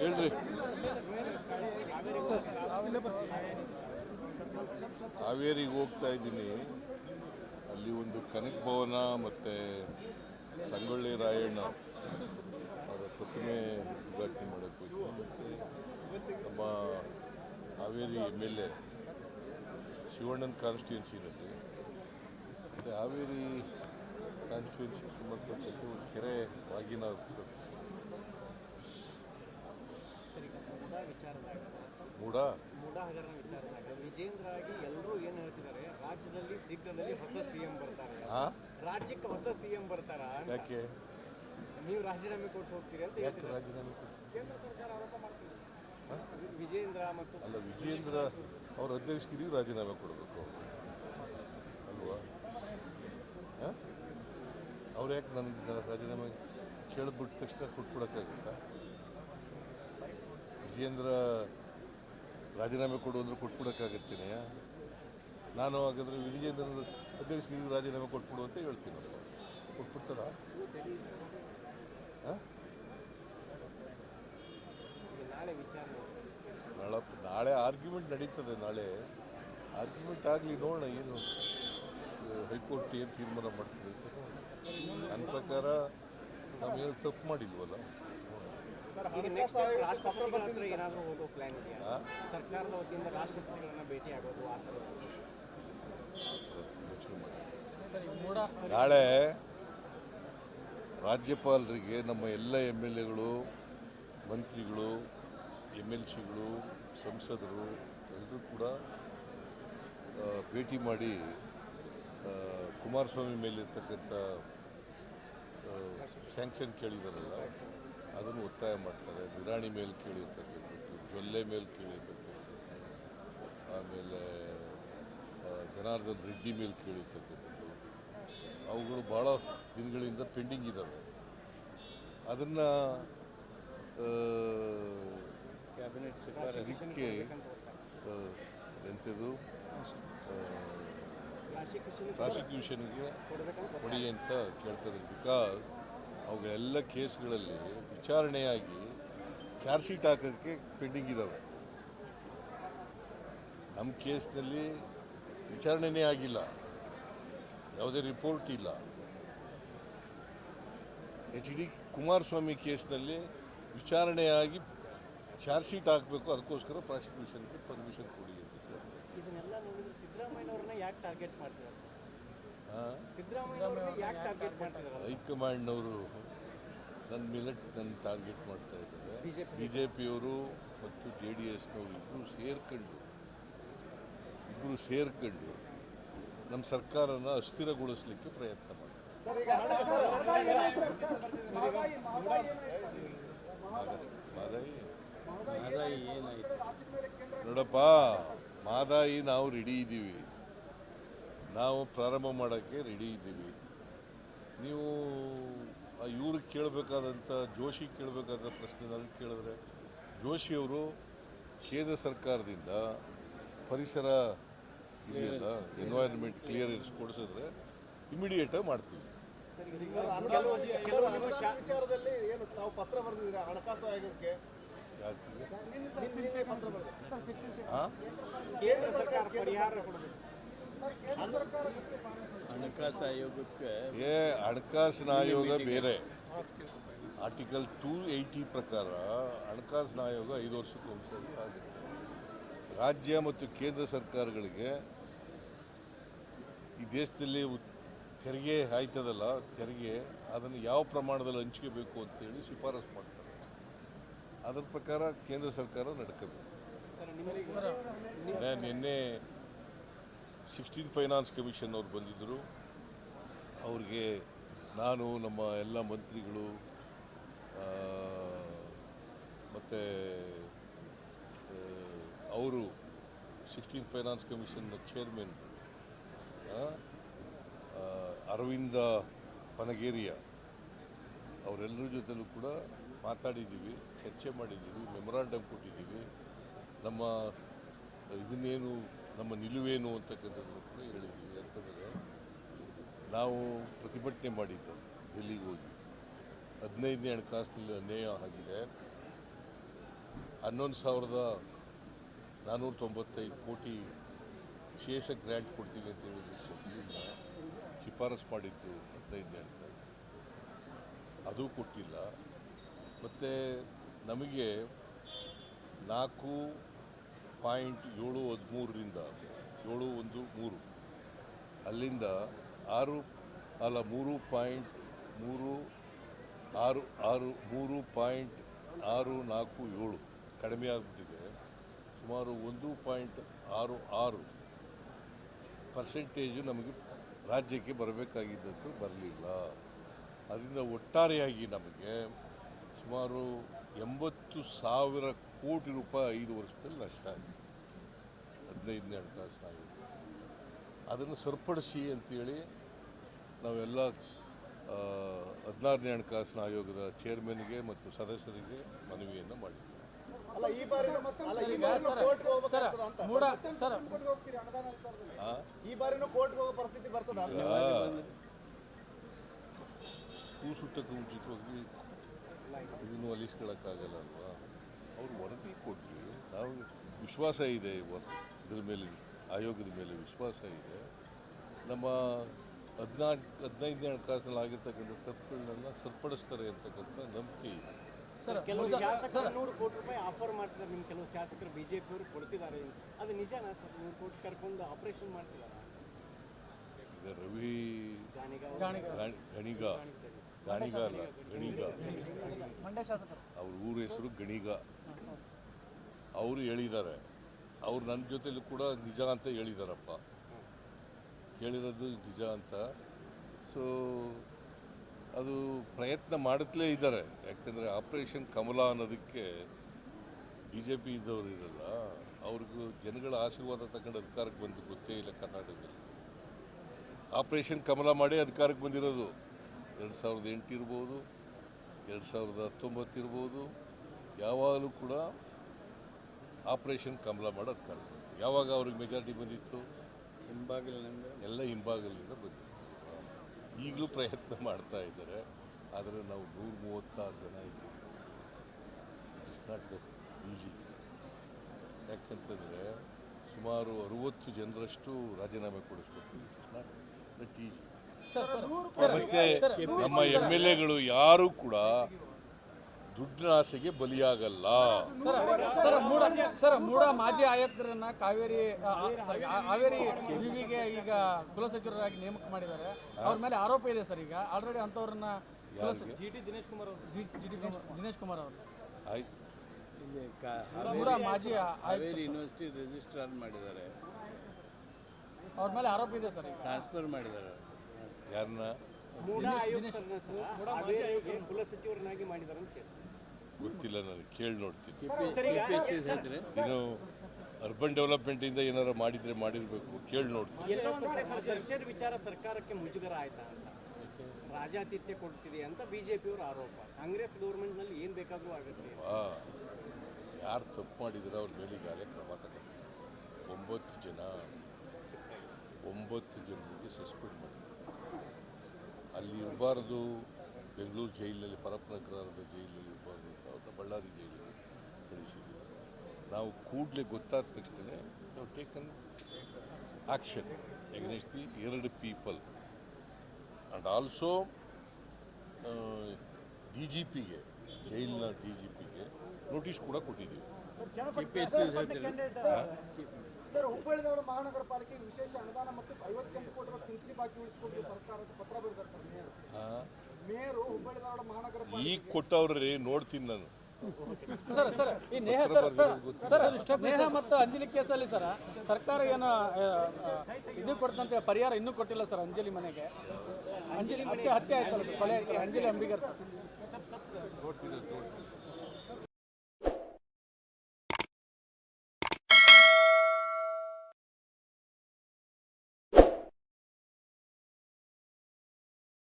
ಹೇಳ್ರಿ. ಹಾವೇರಿಗೆ ಹೋಗ್ತಾ ಇದ್ದೀನಿ. ಅಲ್ಲಿ ಒಂದು ಕನಕ ಭವನ ಮತ್ತು ಸಂಗೊಳ್ಳಿ ರಾಯಣ್ಣ ಅವರ ಪ್ರತಿಮೆ ಉದ್ಘಾಟನೆ ಮಾಡೋಕ್ಕೆ ಹೋಗ್ತೀನಿ. ಮತ್ತು ನಮ್ಮ ಹಾವೇರಿ MLA ಶಿವಣ್ಣನ ಕಾನ್ಸ್ಟಿಟ್ಯೂನ್ಸಿನಲ್ಲಿ ಮತ್ತು ಹಾವೇರಿ ಕಾನ್ಸ್ಟಿಟ್ಯೂನ್ಸಿಗೆ ಸಂಬಂಧಪಟ್ಟಂತೆ ಒಂದು ಕೆರೆ ವಾಗಿನ ಮೂಡ ಹಗರಣ ವಿಚಾರದಾಗ ವಿಜೇಂದ್ರ ಆಗಿ ಎಲ್ಲರೂ ಏನು ಹೇಳ್ತಿದ್ದಾರೆ, ರಾಜ್ಯದಲ್ಲಿ ಶೀಘ್ರದಲ್ಲಿ ಹೊಸ CM ಬರ್ತಾರೆ, ರಾಜ್ಯಕ್ಕೆ ಹೊಸ CM ಬರ್ತಾರ. ಯಾಕೆ ನೀವು ರಾಜೀನಾಮೆ ಕೊಟ್ಟು ಹೋಗ್ತೀರಿ ಅಂತ ಯಾಕೆ ರಾಜೀನಾಮೆ ಕೊಟ್ಟು ಕೇಂದ್ರ ಸರ್ಕಾರ ಆರೋಪ ಮಾಡ್ತೀವಿ. ವಿಜೇಂದ್ರ ಮತ್ತು ಅಲ್ಲ, ವಿಜೇಂದ್ರ ಅವ್ರ ಅಧ್ಯಕ್ಷಗಿರಿಗೂ ರಾಜೀನಾಮೆ ಕೊಡಬೇಕು ಅಲ್ವಾ? ಅವ್ರು ಯಾಕೆ ನನಗೆ ರಾಜೀನಾಮೆ ಕೇಳಿಬಿಟ್ಟ ತಕ್ಷಣ ಕೊಟ್ಬಿಡೋಕ್ಕಾಗುತ್ತಾ? ವಿಜೇಂದ್ರ ರಾಜೀನಾಮೆ ಕೊಡು ಅಂದ್ರೆ ಕೊಟ್ಬಿಡೋಕ್ಕಾಗತ್ತೇನೆ? ನಾನು ಹಾಗಾದರೆ ವಿಜೇಂದ್ರನ ಅಧ್ಯಕ್ಷರಿಗೆ ರಾಜೀನಾಮೆ ಕೊಟ್ಬಿಡು ಅಂತ ಹೇಳ್ತೀನಪ್ಪ. ಕೊಟ್ಬಿಡ್ತಾರ? ನಾಳೆ ಆರ್ಗ್ಯುಮೆಂಟ್ ನಡೀತದೆ. ನಾಳೆ ಆರ್ಗ್ಯುಮೆಂಟ್ ಆಗಲಿ, ನೋಡೋಣ ಏನು ಹೈಕೋರ್ಟ್ ಏನು ತೀರ್ಮಾನ ಮಾಡ್ತದೆ. ನನ್ನ ಪ್ರಕಾರ ನಾವೇನು ತಪ್ಪು ಮಾಡಿಲ್ವಲ್ಲ. ಏನಾದರೂ ಹೋಗೋ ಪ್ಲಾನ್ ಇದೆಯಾ ಸರ್ಕಾರದ ವತಿಯಿಂದ? ರಾಷ್ಟ್ರಪತಿಗಳನ್ನ ಭೇಟಿ ಆಗೋದು ಆ ಥರ ಯೋಚನೆ ಮಾಡಿ. ನಾಳೆ ರಾಜ್ಯಪಾಲರಿಗೆ ನಮ್ಮ ಎಲ್ಲ MLAಗಳು, ಮಂತ್ರಿಗಳು, MLCಗಳು, ಸಂಸದರು ಎಲ್ಲರೂ ಕೂಡ ಭೇಟಿ ಮಾಡಿ ಕುಮಾರಸ್ವಾಮಿ ಮೇಲಿರ್ತಕ್ಕಂಥ ಸ್ಯಾಂಕ್ಷನ್ ಕೇಳಿದಾರಲ್ಲ ಅದನ್ನು ಒತ್ತಾಯ ಮಾಡ್ತಾರೆ. ನಿರಾಣಿ ಮೇಲೆ ಕೇಳಿರ್ತಕ್ಕಂಥದ್ದು, ಜೊಲ್ಲೆ ಮೇಲೆ ಕೇಳಿರ್ತಕ್ಕಂಥದ್ದು, ಆಮೇಲೆ ಜನಾರ್ದನ್ ರೆಡ್ಡಿ ಮೇಲೆ ಕೇಳಿರ್ತಕ್ಕಂಥದ್ದು, ಅವುಗಳು ಭಾಳ ದಿನಗಳಿಂದ ಪೆಂಡಿಂಗ್ ಇದ್ದಾವೆ. ಅದನ್ನು ಕ್ಯಾಬಿನೆಟ್ ಇದಕ್ಕೆ ಎಂಥದ್ದು ಪ್ರಾಸಿಕ್ಯೂಷನ್ಗೆ ಕೊಡಿ ಅಂತ ಕೇಳ್ತಾರೆ. ಬಿಕಾಸ್ ಅವುಗಳೆಲ್ಲ ಕೇಸ್ಗಳಲ್ಲಿ ವಿಚಾರಣೆಯಾಗಿ ಚಾರ್ಜ್ ಶೀಟ್ ಹಾಕೋಕ್ಕೆ ಪೆಂಡಿಂಗ್ ಇದ್ದಾವೆ. ನಮ್ಮ ಕೇಸ್ನಲ್ಲಿ ವಿಚಾರಣೆನೇ ಆಗಿಲ್ಲ, ಯಾವುದೇ ರಿಪೋರ್ಟ್ ಇಲ್ಲ. HD ಕುಮಾರಸ್ವಾಮಿ ಕೇಸ್ನಲ್ಲಿ ವಿಚಾರಣೆಯಾಗಿ ಚಾರ್ಜ್ ಶೀಟ್ ಹಾಕಬೇಕು, ಅದಕ್ಕೋಸ್ಕರ ಪ್ರಾಸಿಕ್ಯೂಷನ್ಗೆ ಪರ್ಮಿಷನ್ ಕೊಡಿ ಅಂತ ಕೇಳ್ತಾರೆ. ಇದನ್ನೆಲ್ಲ ನೋಡಿದ್ರೆ ಸಿದ್ದರಾಮಯ್ಯನವ್ರನ್ನ ಯಾಕೆ ಟಾರ್ಗೆಟ್ ಮಾಡ್ತಿದ್ದಾರೆ? ಸಿದ್ದರಾಮಯ್ಯನವ್ರನ್ನ ಯಾಕೆ ಟಾರ್ಗೆಟ್ ಮಾಡ್ತಿದ್ದಾರೆ? ಹೈಕಮಾಂಡ್ನವರು ನನ್ನ ಮೇಲೆ ನನ್ನ ಟಾರ್ಗೆಟ್ ಮಾಡ್ತಾ ಇದ್ದಾರೆ. BJPಯವರು ಮತ್ತು JDSನವರು ಇಬ್ಬರು ಸೇರ್ಕೊಂಡು ನಮ್ಮ ಸರ್ಕಾರನ ಅಸ್ಥಿರಗೊಳಿಸಲಿಕ್ಕೆ ಪ್ರಯತ್ನ ಮಾಡ್ತಾರೆ. ಮಾದಾಯಿ ಏನಾಯಿತು ನೋಡಪ್ಪ, ಮಾದಾಯಿ ನಾವು ರೆಡಿ ಇದ್ದೀವಿ, ನಾವು ಪ್ರಾರಂಭ ಮಾಡೋಕ್ಕೆ ರೆಡಿ ಇದ್ದೀವಿ. ನೀವು ಇವ್ರಿಗೆ ಕೇಳಬೇಕಾದಂಥ ಜೋಶಿ ಕೇಳಬೇಕಾದ ಪ್ರಶ್ನೆ ನನಗೆ ಕೇಳಿದ್ರೆ, ಜೋಶಿಯವರು ಕೇಂದ್ರ ಸರ್ಕಾರದಿಂದ ಪರಿಸರ ಇದೆಯಲ್ಲ, ಎನ್ವೈರನ್ಮೆಂಟ್ ಕ್ಲಿಯರೆನ್ಸ್ ಕೊಡಿಸಿದ್ರೆ ಇಮಿಡಿಯೇಟಾಗಿ ಮಾಡ್ತೀವಿ. ವಿಚಾರದಲ್ಲಿ ಏನು ತಾವು ಪತ್ರ ಬರೆದಿದ್ದೀರಾ ಹಣಕಾಸು ಆಯೋಗಕ್ಕೆ? ಕೇಂದ್ರ ಸರ್ಕಾರ ಪರಿಹಾರ ಕೊಡಬೇಕು ಹಣಕಾಸು ಆಯೋಗಕ್ಕೆ. ಹಣಕಾಸಿನ ಆಯೋಗ ಬೇರೆ. ಆರ್ಟಿಕಲ್ 280 ಪ್ರಕಾರ ಹಣಕಾಸಿನ ಆಯೋಗ 5 ವರ್ಷಕ್ಕೊಂದ್ಸರಿ ಆಗುತ್ತೆ. ರಾಜ್ಯ ಮತ್ತು ಕೇಂದ್ರ ಸರ್ಕಾರಗಳಿಗೆ ಈ ದೇಶದಲ್ಲಿ ತೆರಿಗೆ ಆಯ್ತದಲ್ಲ, ತೆರಿಗೆ ಅದನ್ನು ಯಾವ ಪ್ರಮಾಣದಲ್ಲಿ ಹಂಚ್ಕೋಬೇಕು ಅಂತೇಳಿ ಶಿಫಾರಸು ಮಾಡ್ತಾರೆ. ಅದರ ಪ್ರಕಾರ ಕೇಂದ್ರ ಸರ್ಕಾರ ನಡ್ಕೋಬೇಕು. ನಿನ್ನೆ 16th ಫೈನಾನ್ಸ್ ಕಮಿಷನ್ ಅವ್ರು ಬಂದಿದ್ದರು. ಅವ್ರಿಗೆ ನಾನು, ನಮ್ಮ ಎಲ್ಲ ಮಂತ್ರಿಗಳು ಮತ್ತು ಅವರು 16th ಫೈನಾನ್ಸ್ ಕಮಿಷನ್ನ ಚೇರ್ಮನ್ ಅರವಿಂದ ಪನಗೇರಿಯ ಅವರೆಲ್ಲರ ಜೊತೆಲೂ ಕೂಡ ಮಾತಾಡಿದ್ದೀವಿ, ಚರ್ಚೆ ಮಾಡಿದ್ದೀವಿ, ಮೆಮೊರಾಂಡಮ್ ಕೊಟ್ಟಿದ್ದೀವಿ. ನಮ್ಮ ಇದನ್ನೇನು, ನಮ್ಮ ನಿಲುವೇನು ಅಂತಕ್ಕಂಥದ್ದನ್ನು ಕೂಡ ಹೇಳಿದ್ದೀವಿ. ಯಾಕಂದರೆ ನಾವು ಪ್ರತಿಭಟನೆ ಮಾಡಿದ್ದು ಡೆಲ್ಲಿಗೆ ಹೋಗಿ 15ನೇ ಹಣಕಾಸಿನಲ್ಲಿ ಅನ್ಯಾಯ ಆಗಿದೆ, 11,495 ಕೋಟಿ ವಿಶೇಷ ಗ್ರ್ಯಾಂಟ್ ಕೊಡ್ತೀವಿ ಅಂತ ಹೇಳಿದ್ರು, ಕೊಡಲಿಲ್ಲ. ಶಿಫಾರಸು ಮಾಡಿದ್ದು 15 ಹಣಕಾಸು, ಅದು ಕೊಟ್ಟಿಲ್ಲ. ಮತ್ತು ನಮಗೆ 4.713ರಿಂದ 713 ಅಲ್ಲಿಂದ 3.647 ಕಡಿಮೆ ಆಗಿಬಿಟ್ಟಿದೆ. ಸುಮಾರು 1.66% ನಮಗೆ ರಾಜ್ಯಕ್ಕೆ ಬರಬೇಕಾಗಿದ್ದಂತೂ ಬರಲಿಲ್ಲ. ಅದರಿಂದ ಒಟ್ಟಾರೆಯಾಗಿ ನಮಗೆ ಸುಮಾರು 80,000 ಕೋಟಿ ರೂಪಾಯಿ 5 ವರ್ಷದಲ್ಲಿ ನಷ್ಟ ಆಗಿದೆ. 15ನೇ ಹಣಕಾಸಿನ ಆಯೋಗ ಅದನ್ನು ಸರಿಪಡಿಸಿ ಅಂತೇಳಿ ನಾವೆಲ್ಲ 16ನೇ ಹಣಕಾಸಿನ ಆಯೋಗದ ಚೇರ್ಮನ್ಗೆ ಮತ್ತು ಸದಸ್ಯರಿಗೆ ಮನವಿಯನ್ನು ಮಾಡಿದ್ವಿ. ಈ ಬಾರಿನೂ ಕೋರ್ಟ್ಗೆ ಹೋಗೋ ಪರಿಸ್ಥಿತಿ ಬರ್ತದ? ಕೂಸುಟ್ಟಕ್ಕೆ ಉಚಿತವಾಗಿ ಇದನ್ನು ಅಲಿಸ್ಕೊಳ್ಳೋಕ್ಕಾಗಲ್ಲ ಅಲ್ವಾ? ಅವ್ರು ವರದಿ ಕೊಟ್ಟರು, ನಾವು ವಿಶ್ವಾಸ ಇದೆ, ಇದ್ರ ಮೇಲೆ ಆಯೋಗದ ಮೇಲೆ ವಿಶ್ವಾಸ ಇದೆ. ನಮ್ಮ 15ನೇ ಹಣಕಾಸಿನಲ್ಲಿ ಆಗಿರ್ತಕ್ಕಂಥ ತಪ್ಪುಗಳನ್ನೆಲ್ಲ ಸರಿಪಡಿಸ್ತಾರೆ ಅಂತಕ್ಕಂಥ ನಂಬಿಕೆ ಇದೆ. ಕೆಲವು ಶಾಸಕರು 100 ಕೋಟಿ ರೂಪಾಯಿ ಆಫರ್ ಮಾಡ್ತಿದ್ದಾರೆ. ನಿಮ್ಮ ಕೆಲವು ಶಾಸಕರು ಬಿಜೆಪಿ ಅವರು ಕೊಡ್ತಿದ್ದಾರೆ, ಅದು ನಿಜನಾ ಸರ್? 100 ಕೋಟಿ ಕರ್ಕೊಂಡು ಆಪರೇಷನ್ ಮಾಡ್ತಿದ್ದಾರೆ. ಈಗ ರವಿ ಗಣಿಗ ಅವ್ರ ಊರ ಹೆಸರು ಗಣಿಗ, ಅವರು ಹೇಳಿದ್ದಾರೆ. ಅವ್ರು ನನ್ನ ಜೊತೆಲೂ ಕೂಡ ನಿಜ ಅಂತ ಹೇಳಿದಾರಪ್ಪ, ಕೇಳಿರೋದು ನಿಜ ಅಂತ. ಸೊ ಅದು ಪ್ರಯತ್ನ ಮಾಡುತ್ತಲೇ ಇದ್ದಾರೆ. ಯಾಕಂದರೆ ಆಪರೇಷನ್ ಕಮಲ ಅನ್ನೋದಕ್ಕೆ BJP ಇದ್ದವರು ಇರಲ್ಲ, ಅವ್ರಿಗೂ ಜನಗಳ ಆಶೀರ್ವಾದ ತಗೊಂಡು ಅಧಿಕಾರಕ್ಕೆ ಬಂದು ಗೊತ್ತೇ ಇಲ್ಲ. ಕರ್ನಾಟಕದಲ್ಲಿ ಆಪರೇಷನ್ ಕಮಲ ಮಾಡಿ ಅಧಿಕಾರಕ್ಕೆ ಬಂದಿರೋದು 2008 ಇರ್ಬೋದು, 2019 ಇರ್ಬೋದು. ಯಾವಾಗಲೂ ಕೂಡ ಆಪರೇಷನ್ ಕಮಲ ಮಾಡಿ ಅಧಿಕಾರ ಬಂದಿದೆ. ಯಾವಾಗ ಅವ್ರಿಗೆ ಮೆಜಾರಿಟಿ ಬಂದಿತ್ತು? ಎಲ್ಲ ಹಿಂಬಾಗಲಿಂದ ಬಂದಿತ್ತು. ಈಗಲೂ ಪ್ರಯತ್ನ ಮಾಡ್ತಾ ಇದ್ದಾರೆ. ಆದರೆ ನಾವು 136 ಜನ ಇದ್ದೀವಿ. It is not that easy. ಯಾಕಂತಂದರೆ ಸುಮಾರು 60 ಜನರಷ್ಟು ರಾಜೀನಾಮೆ ಕೊಡಿಸ್ಬೇಕು. It is not that easy. ಮತ್ತು ನಮ್ಮ MLAಗಳು ಯಾರೂ ಕೂಡ ದುಡ್ಡಿನ ಆಸೆಗೆ ಬಲಿಯಾಗಲ್ಲ. ಸರ್, ಮೂಡ ಮಾಜಿ ಆಯುಕ್ತರನ್ನ ಹಾವೇರಿ ವಿವಿಗೆ ಈಗ ಕುಲಸಚಿವರಾಗಿ ನೇಮಕ ಮಾಡಿದ್ದಾರೆ. ಅವ್ರ ಮೇಲೆ ಆರೋಪ ಇದೆ ಸರ್. ಈಗ ಆಲ್ರೆಡಿ ಅಂಥವ್ರನ್ನ ದಿನೇಶ್ ಕುಮಾರ್ ಅವರು ಮೂಡ ಮಾಜಿ ಹಾವೇರಿ ಯೂನಿವರ್ಸಿಟಿ ರಿಜಿಸ್ಟ್ರಾರ್ ಮಾಡಿದ್ದಾರೆ. ಅವ್ರ ಮೇಲೆ ಆರೋಪ ಇದೆ ಸರ್. ಟ್ರಾನ್ಸ್ಫರ್ ಮಾಡಿದ್ದಾರೆ. ಯಾರನ್ನ? ಕುಲಸಚಿವರನ್ನಾಗಿ ಮಾಡಿದ್ದಾರೆ ಅಂತ ಗೊತ್ತಿಲ್ಲ, ನನಗೆ ಕೇಳಿ ನೋಡ್ತೀನಿ. ಇನ್ನು ಅರ್ಬನ್ ಡೆವಲಪ್ಮೆಂಟಿಂದ ಏನಾರು ಮಾಡಿದರೆ ಮಾಡಿರಬೇಕು, ಕೇಳಿ ನೋಡ್ತೀನಿ. ದರ್ಶನ್ ವಿಚಾರ ಸರ್ಕಾರಕ್ಕೆ ಮುಜುಗರ ಆಯ್ತಾ ಅಂತ, ರಾಜಾತಿಥ್ಯ ಕೊಡ್ತಿದೆ ಅಂತ ಬಿಜೆಪಿಯವರ ಆರೋಪ. ಕಾಂಗ್ರೆಸ್ ಗೌರ್ಮೆಂಟ್ನಲ್ಲಿ ಏನು ಬೇಕಾದರೂ ಆಗುತ್ತೆ. ಯಾರು ತಪ್ಪು ಮಾಡಿದರೆ ಅವ್ರ ಮೇಲೆ ಈಗಾಗಲೇ ಕ್ರಮ ತಗೊಂಡು 9 ಜನರಿಗೆ ಸಸ್ಪೆಂಡ್ ಮಾಡಿ ಅಲ್ಲಿ ಇರಬಾರ್ದು. ಬೆಂಗಳೂರು ಜೈಲಿನಲ್ಲಿ, ಪರಪ್ಪನಗರದ ಜೈಲಿನಲ್ಲಿ ಇರಬಾರ್ದು ಅಂತ ಅವ್ರನ್ನ ಬಳ್ಳಾರಿ ಜೈಲಿಗೆ ಕಳಿಸಿದ್ದೀವಿ. ನಾವು ಕೂಡಲೇ ಗೊತ್ತಾದ ತಕ್ಷಣ ನಾವು taken action against the 2 people and also DGPಗೆ, ಜೈಲಿನ DGPಗೆ ನೋಟಿಸ್ ಕೂಡ ಕೊಟ್ಟಿದ್ದೀವಿ. ಸರ್, ಹುಬ್ಬಳ್ಳಿ ಧಾರವಾಡ ಮಹಾನಗರ ಪಾಲಿಕೆಗೆ ವಿಶೇಷ ಅನುದಾನ ಮತ್ತು 58 ಕೋಟಿ ರೂಪಾಯಿ ಪಿಂಚಣಿ ಬಾಕಿ ಉಳಿಸಿಕೊಂಡು ಸರ್ಕಾರಕ್ಕೆ ಪತ್ರ ಬರೆದಿದ್ದಾರೆ ಸರ್ ಮೇಯರು. ಹುಬ್ಬಳ್ಳಿ ಧಾರವಾಡ ಮಹಾನಗರ ಈಗ ಕೊಟ್ಟವ್ರಿ, ನೋಡ್ತೀನಿ ನಾನು. ಸರ್ ಈ ನೇಹ ನೇಹ ಮತ್ತು ಅಂಜಲಿ ಕೇಸಲ್ಲಿ ಸರ್ಕಾರ ಏನು ಇದು ಕೊಡ್ತಂತೆ ಪರಿಹಾರ ಇನ್ನೂ ಕೊಟ್ಟಿಲ್ಲ ಸರ್. ಅಂಜಲಿ ಮನೆಗೆ ಹತ್ಯೆ ಆಯ್ತಲ್ಲ, ಕೊಲೆ ಅಂಜಲಿ ಅಂಬಿಗರ್ ಸರ್.